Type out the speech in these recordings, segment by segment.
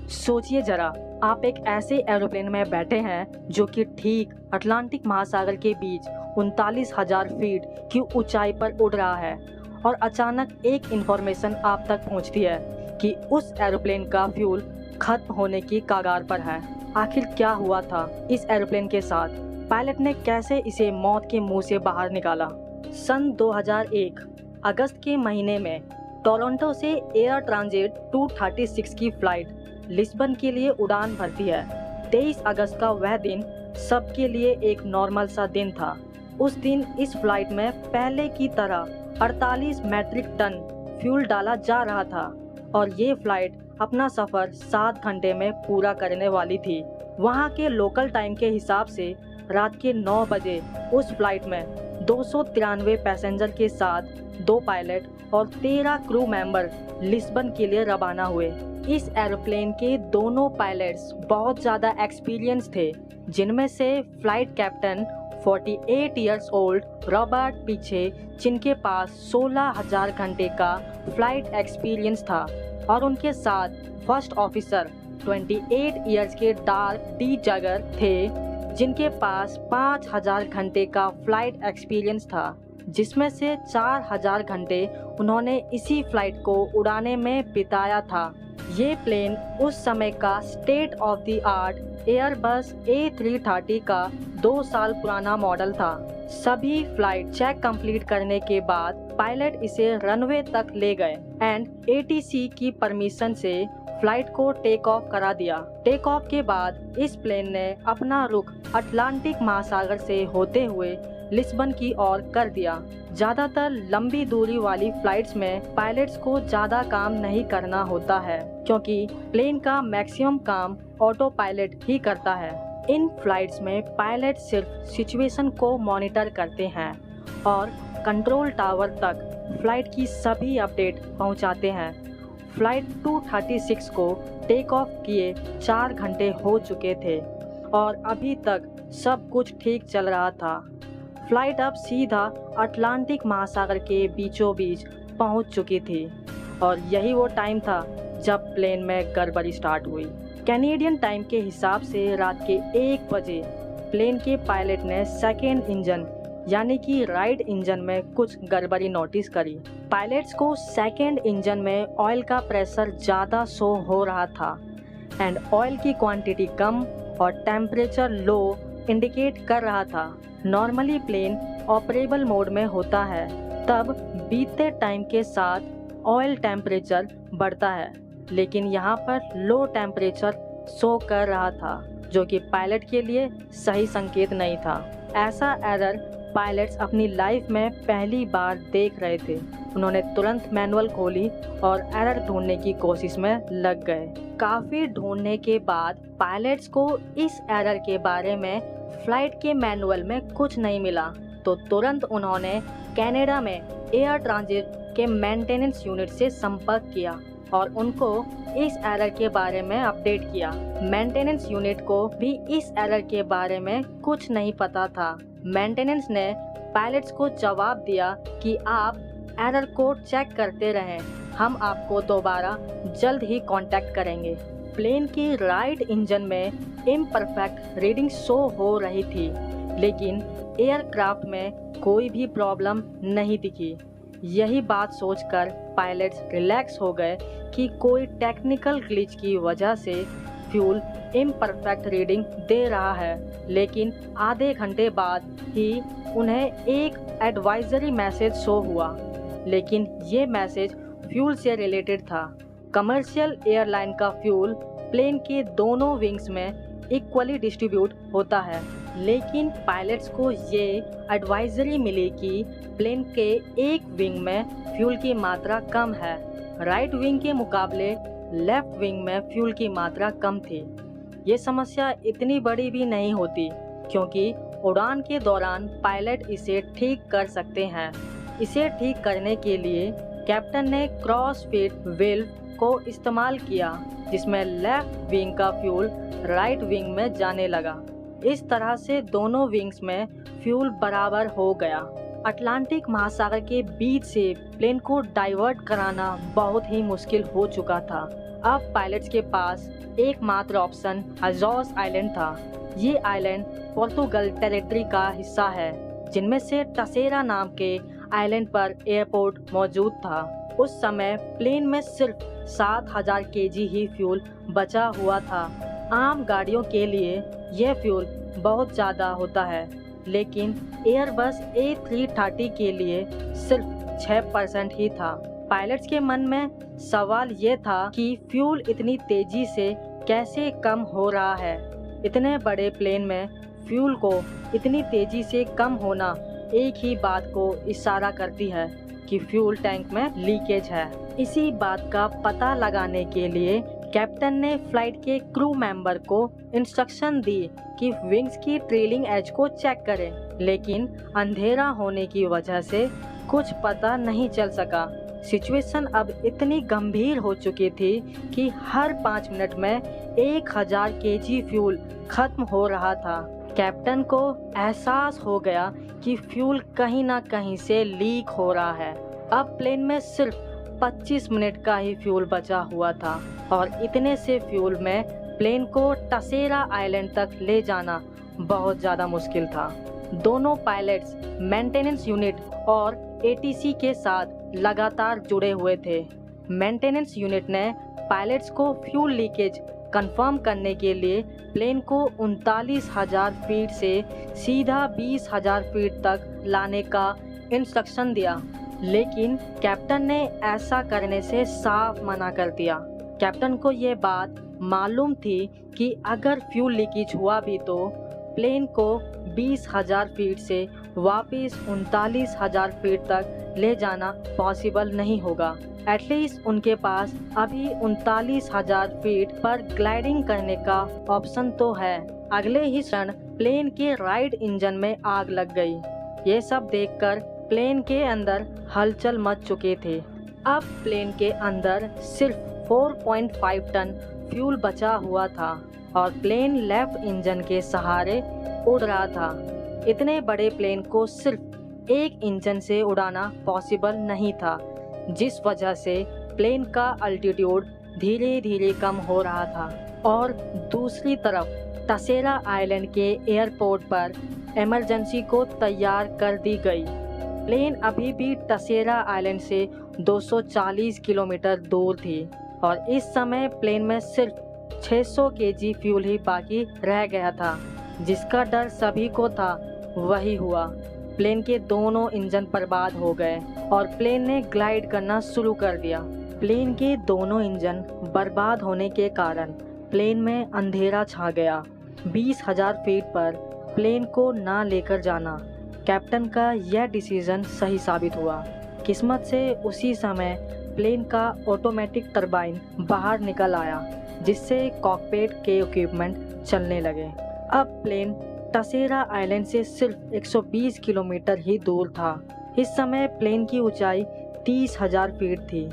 सोचिए जरा, आप एक ऐसे एरोप्लेन में बैठे हैं जो कि ठीक अटलांटिक महासागर के बीच 39,000 फीट की ऊंचाई पर उड़ रहा है और अचानक एक इंफॉर्मेशन आप तक पहुंचती है कि उस एरोप्लेन का फ्यूल खत्म होने की कगार पर है। आखिर क्या हुआ था इस एरोप्लेन के साथ? पायलट ने कैसे इसे मौत के मुंह से बाहर निकाला? सन 2001 अगस्त के महीने में टोरंटो से एयर ट्रांजिट 236 की फ्लाइट लिस्बन के लिए उड़ान भरती है। 23 अगस्त का वह दिन सबके लिए एक नॉर्मल सा दिन था। उस दिन इस फ्लाइट में पहले की तरह 48 मैट्रिक टन फ्यूल डाला जा रहा था और ये फ्लाइट अपना सफ़र 7 घंटे में पूरा करने वाली थी। वहाँ के लोकल टाइम के हिसाब से रात के 9 बजे उस फ्लाइट में 293 पैसेंजर के साथ 2 पायलट और 13 क्रू मेंबर लिस्बन के लिए रवाना हुए। इस एरोप्लेन के दोनों पायलट्स बहुत ज़्यादा एक्सपीरियंस थे, जिनमें से flight captain 48 years old Robert पीछे, जिनके पास 16,000 घंटे का फ्लाइट एक्सपीरियंस था, और उनके साथ फर्स्ट ऑफिसर 28 इयर्स के डार्क डी जगर थे, जिनके पास 5,000 घंटे का फ्लाइट एक्सपीरियंस था, जिसमें से 4,000 घंटे उन्होंने इसी फ्लाइट को उड़ाने में बिताया था। ये प्लेन उस समय का state of the art Airbus A330 का 2 साल पुराना मॉडल था। सभी फ्लाइट चेक कंप्लीट करने के बाद पायलट इसे रनवे तक ले गए एंड ATC की परमिशन से फ्लाइट को टेक ऑफ करा दिया। टेक ऑफ के बाद इस प्लेन ने अपना रुख अटलांटिक महासागर से होते हुए लिस्बन की ओर कर दिया। ज़्यादातर लंबी दूरी वाली फ्लाइट्स में पायलट्स को ज़्यादा काम नहीं करना होता है, क्योंकि प्लेन का मैक्सिमम काम ऑटो पायलट ही करता है। इन फ्लाइट्स में पायलट सिर्फ सिचुएशन को मॉनिटर करते हैं और कंट्रोल टावर तक फ्लाइट की सभी अपडेट पहुंचाते हैं। फ्लाइट 236 को टेक ऑफ किए 4 घंटे हो चुके थे और अभी तक सब कुछ ठीक चल रहा था। फ्लाइट अब सीधा अटलांटिक महासागर के बीचों बीच पहुंच चुकी थी और यही वो टाइम था जब प्लेन में गड़बड़ी स्टार्ट हुई। कैनेडियन टाइम के हिसाब से रात के 1 बजे प्लेन के पायलट ने सेकेंड इंजन यानी कि राइट इंजन में कुछ गड़बड़ी नोटिस करी। पायलट्स को सेकेंड इंजन में ऑयल का प्रेशर ज़्यादा शो हो रहा था एंड ऑयल की क्वांटिटी कम और टेम्परेचर लो इंडिकेट कर रहा था। नॉर्मली प्लेन ऑपरेबल मोड में होता है, तब बीतते टाइम के साथ ऑयल टेम्परेचर बढ़ता है, लेकिन यहाँ पर लो टेम्परेचर शो कर रहा था, जो कि पायलट के लिए सही संकेत नहीं था। ऐसा एरर पायलट्स अपनी लाइफ में पहली बार देख रहे थे। उन्होंने तुरंत मैनुअल खोली और एरर ढूंढने की कोशिश में लग गए। काफ़ी ढूंढने के बाद पायलट्स को इस एरर के बारे में फ्लाइट के मैनुअल में कुछ नहीं मिला, तो तुरंत उन्होंने कनाडा में एयर ट्रांजिट के मेंटेनेंस यूनिट से संपर्क किया और उनको इस एरर के बारे में अपडेट किया। मेंटेनेंस यूनिट को भी इस एरर के बारे में कुछ नहीं पता था। मेंटेनेंस ने पायलट्स को जवाब दिया कि आप एरर को चेक करते रहें, हम आपको दोबारा जल्द ही कांटेक्ट करेंगे। प्लेन के राइट इंजन में इम्परफेक्ट रीडिंग शो हो रही थी, लेकिन एयरक्राफ्ट में कोई भी प्रॉब्लम नहीं दिखी। यही बात सोचकर पायलट्स रिलैक्स हो गए कि कोई टेक्निकल ग्लिच की वजह से फ्यूल इम्परफेक्ट रीडिंग दे रहा है, लेकिन आधे घंटे बाद ही उन्हें एक एडवाइजरी मैसेज शो हुआ। लेकिन ये मैसेज फ्यूल से रिलेटेड था। कमर्शियल एयरलाइन का फ्यूल प्लेन के दोनों विंग्स में इक्वली डिस्ट्रीब्यूट होता है, लेकिन पायलट्स को ये एडवाइजरी मिली कि प्लेन के एक विंग में फ्यूल की मात्रा कम है। राइट विंग के मुकाबले लेफ्ट विंग में फ्यूल की मात्रा कम थी। ये समस्या इतनी बड़ी भी नहीं होती, क्योंकि उड़ान के दौरान पायलट इसे ठीक कर सकते हैं। इसे ठीक करने के लिए कैप्टन ने क्रॉस फिट वेल्व को इस्तेमाल किया, जिसमें लेफ्ट विंग का फ्यूल राइट विंग में जाने लगा। इस तरह से दोनों विंग्स में फ्यूल बराबर हो गया। अटलांटिक महासागर के बीच से प्लेन को डाइवर्ट कराना बहुत ही मुश्किल हो चुका था अब पायलट्स के पास एकमात्र ऑप्शन अजोस आइलैंड था। ये आइलैंड पोर्तुगल टेरिटरी का हिस्सा है, जिनमें से टसेरा नाम के आइलैंड पर एयरपोर्ट मौजूद था। उस समय प्लेन में सिर्फ 7000 केजी ही फ्यूल बचा हुआ था। आम गाड़ियों के लिए यह फ्यूल बहुत ज़्यादा होता है, लेकिन एयरबस A330 के लिए सिर्फ 6% ही था। पायलट्स के मन में सवाल ये था कि फ्यूल इतनी तेजी से कैसे कम हो रहा है। इतने बड़े प्लेन में फ्यूल को इतनी तेजी से कम होना एक ही बात को इशारा करती है कि फ्यूल टैंक में लीकेज है। इसी बात का पता लगाने के लिए कैप्टन ने फ्लाइट के क्रू मेंबर को इंस्ट्रक्शन दी कि विंग्स की ट्रेलिंग एज को चेक करें, लेकिन अंधेरा होने की वजह से कुछ पता नहीं चल सका। सिचुएशन अब इतनी गंभीर हो चुकी थी कि हर 5 मिनट में 1000 केजी फ्यूल खत्म हो रहा था। कैप्टन को एहसास हो गया कि फ्यूल कहीं ना कहीं से लीक हो रहा है। अब प्लेन में सिर्फ 25 मिनट का ही फ्यूल बचा हुआ था और इतने से फ्यूल में प्लेन को टसेरा आइलैंड तक ले जाना बहुत ज़्यादा मुश्किल था। दोनों पायलट्स मेंटेनेंस यूनिट और ATC के साथ लगातार जुड़े हुए थे। मेंटेनेंस यूनिट ने पायलट्स को फ्यूल लीकेज कंफर्म करने के लिए प्लेन को 39,000 फीट से सीधा 20,000 फीट तक लाने का इंस्ट्रक्शन दिया, लेकिन कैप्टन ने ऐसा करने से साफ मना कर दिया। कैप्टन को ये बात मालूम थी कि अगर फ्यूल लीकेज हुआ भी तो प्लेन को 20,000 फीट से वापस 39,000 फीट तक ले जाना पॉसिबल नहीं होगा। एटलीस्ट उनके पास अभी 39,000 फीट पर ग्लाइडिंग करने का ऑप्शन तो है। अगले ही क्षण प्लेन के राइट इंजन में आग लग गई। ये सब देखकर प्लेन के अंदर हलचल मच चुके थे। अब प्लेन के अंदर सिर्फ 4.5 टन फ्यूल बचा हुआ था और प्लेन लेफ्ट इंजन के सहारे उड़ रहा था। इतने बड़े प्लेन को सिर्फ एक इंजन से उड़ाना पॉसिबल नहीं था, जिस वजह से प्लेन का अल्टीट्यूड धीरे धीरे कम हो रहा था। और दूसरी तरफ टसेरा आइलैंड के एयरपोर्ट पर इमरजेंसी को तैयार कर दी गई। प्लेन अभी भी टसेरा आइलैंड से 240 किलोमीटर दूर थी और इस समय प्लेन में सिर्फ 600 केजी फ्यूल ही बाकी रह गया था। जिसका डर सभी को था वही हुआ। प्लेन के दोनों इंजन बर्बाद हो गए और प्लेन ने ग्लाइड करना शुरू कर दिया। प्लेन के दोनों इंजन बर्बाद होने के कारण प्लेन में अंधेरा छा गया। 20,000 फीट पर प्लेन को ना लेकर जाना कैप्टन का यह डिसीजन सही साबित हुआ। किस्मत से उसी समय प्लेन का ऑटोमेटिक टरबाइन बाहर निकल आया, जिससे कॉकपिट के इक्विपमेंट चलने लगे। अब प्लेन टसेरा आइलैंड से सिर्फ 120 किलोमीटर ही दूर था। इस समय प्लेन की ऊंचाई 30,000 फीट थी।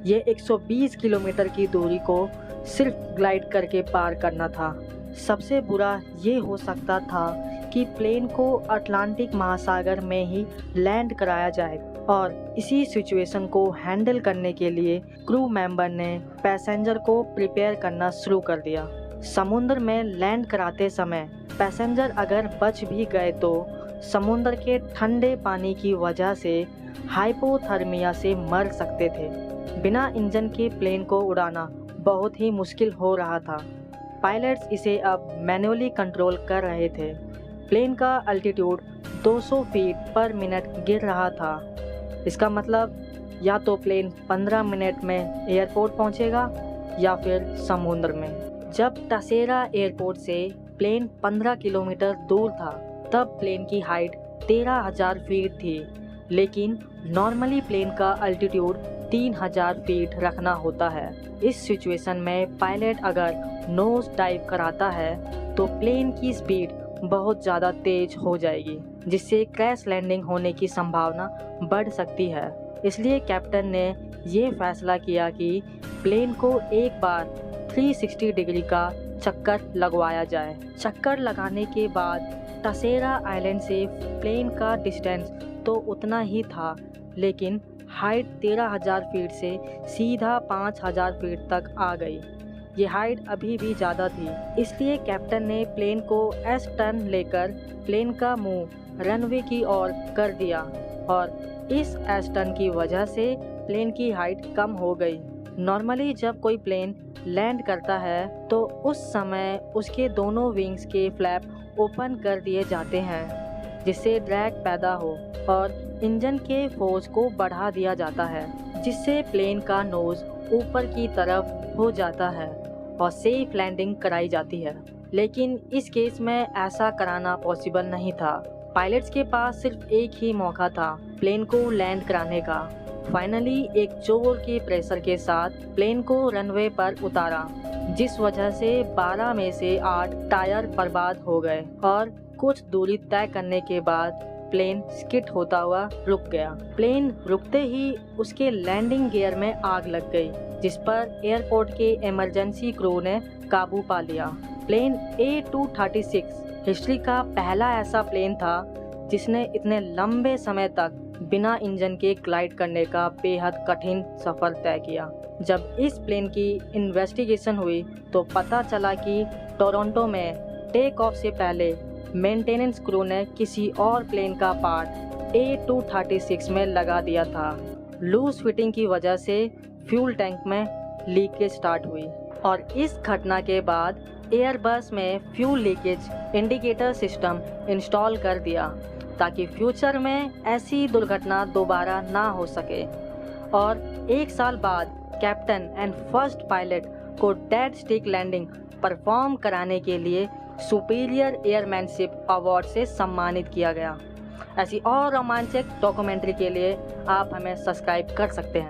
ये 120 किलोमीटर की दूरी को सिर्फ ग्लाइड करके पार करना था। सबसे बुरा ये हो सकता था कि प्लेन को अटलांटिक महासागर में ही लैंड कराया जाए और इसी सिचुएशन को हैंडल करने के लिए क्रू मेंबर ने पैसेंजर को प्रिपेयर करना शुरू कर दिया। समुद्र में लैंड कराते समय पैसेंजर अगर बच भी गए तो समुद्र के ठंडे पानी की वजह से हाइपोथर्मिया से मर सकते थे। बिना इंजन के प्लेन को उड़ाना बहुत ही मुश्किल हो रहा था। पायलट्स इसे अब मैन्युअली कंट्रोल कर रहे थे। प्लेन का अल्टीट्यूड 200 फीट पर मिनट गिर रहा था। इसका मतलब या तो प्लेन 15 मिनट में एयरपोर्ट पहुंचेगा या फिर समुद्र में। जब टसेरा एयरपोर्ट से प्लेन 15 किलोमीटर दूर था तब प्लेन की हाइट 13,000 फीट थी, लेकिन नॉर्मली प्लेन का अल्टीट्यूड 3,000 फीट रखना होता है। इस सिचुएशन में पायलट अगर नोज डाइव कराता है तो प्लेन की स्पीड बहुत ज़्यादा तेज हो जाएगी, जिससे क्रैश लैंडिंग होने की संभावना बढ़ सकती है। इसलिए कैप्टन ने ये फैसला किया कि प्लेन को एक बार 360 डिग्री का चक्कर लगवाया जाए। चक्कर लगाने के बाद टसेरा आइलैंड से प्लेन का डिस्टेंस तो उतना ही था, लेकिन हाइट 13,000 फीट से सीधा 5,000 फीट तक आ गई। ये हाइट अभी भी ज़्यादा थी, इसलिए कैप्टन ने प्लेन को एस टर्न लेकर प्लेन का मुंह रनवे की ओर कर दिया और इस एस टर्न की वजह से प्लेन की हाइट कम हो गई। नॉर्मली जब कोई प्लेन लैंड करता है तो उस समय उसके दोनों विंग्स के फ्लैप ओपन कर दिए जाते हैं जिससे ड्रैग पैदा हो और इंजन के फोर्स को बढ़ा दिया जाता है, जिससे प्लेन का नोज ऊपर की तरफ हो जाता है और सेफ लैंडिंग कराई जाती है। लेकिन इस केस में ऐसा कराना पॉसिबल नहीं था। पायलट्स के पास सिर्फ एक ही मौका था प्लेन को लैंड कराने का। फाइनली एक जोर के प्रेशर के साथ प्लेन को रनवे पर उतारा, जिस वजह से 12 में से 8 टायर बर्बाद हो गए और कुछ दूरी तय करने के बाद प्लेन स्किड होता हुआ रुक गया। प्लेन रुकते ही उसके लैंडिंग गियर में आग लग गई, जिस पर एयरपोर्ट के इमरजेंसी क्रू ने काबू पा लिया। प्लेन A236 हिस्ट्री का पहला ऐसा प्लेन था जिसने इतने लंबे समय तक बिना इंजन के ग्लाइड करने का बेहद कठिन सफ़र तय किया। जब इस प्लेन की इन्वेस्टिगेशन हुई तो पता चला कि टोरंटो में टेक ऑफ से पहले मेंटेनेंस क्रू ने किसी और प्लेन का पार्ट A236 में लगा दिया था। लूज फिटिंग की वजह से फ्यूल टैंक में लीकेज स्टार्ट हुई और इस घटना के बाद एयरबस में fuel leakage indicator system install कर दिया ताकि फ्यूचर में ऐसी दुर्घटना दोबारा ना हो सके। और 1 साल बाद कैप्टन एंड फर्स्ट पायलट को डेड स्टिक लैंडिंग परफॉर्म कराने के लिए सुपीरियर एयरमैनशिप अवार्ड से सम्मानित किया गया। ऐसी और रोमांचक डॉक्यूमेंट्री के लिए आप हमें सब्सक्राइब कर सकते हैं।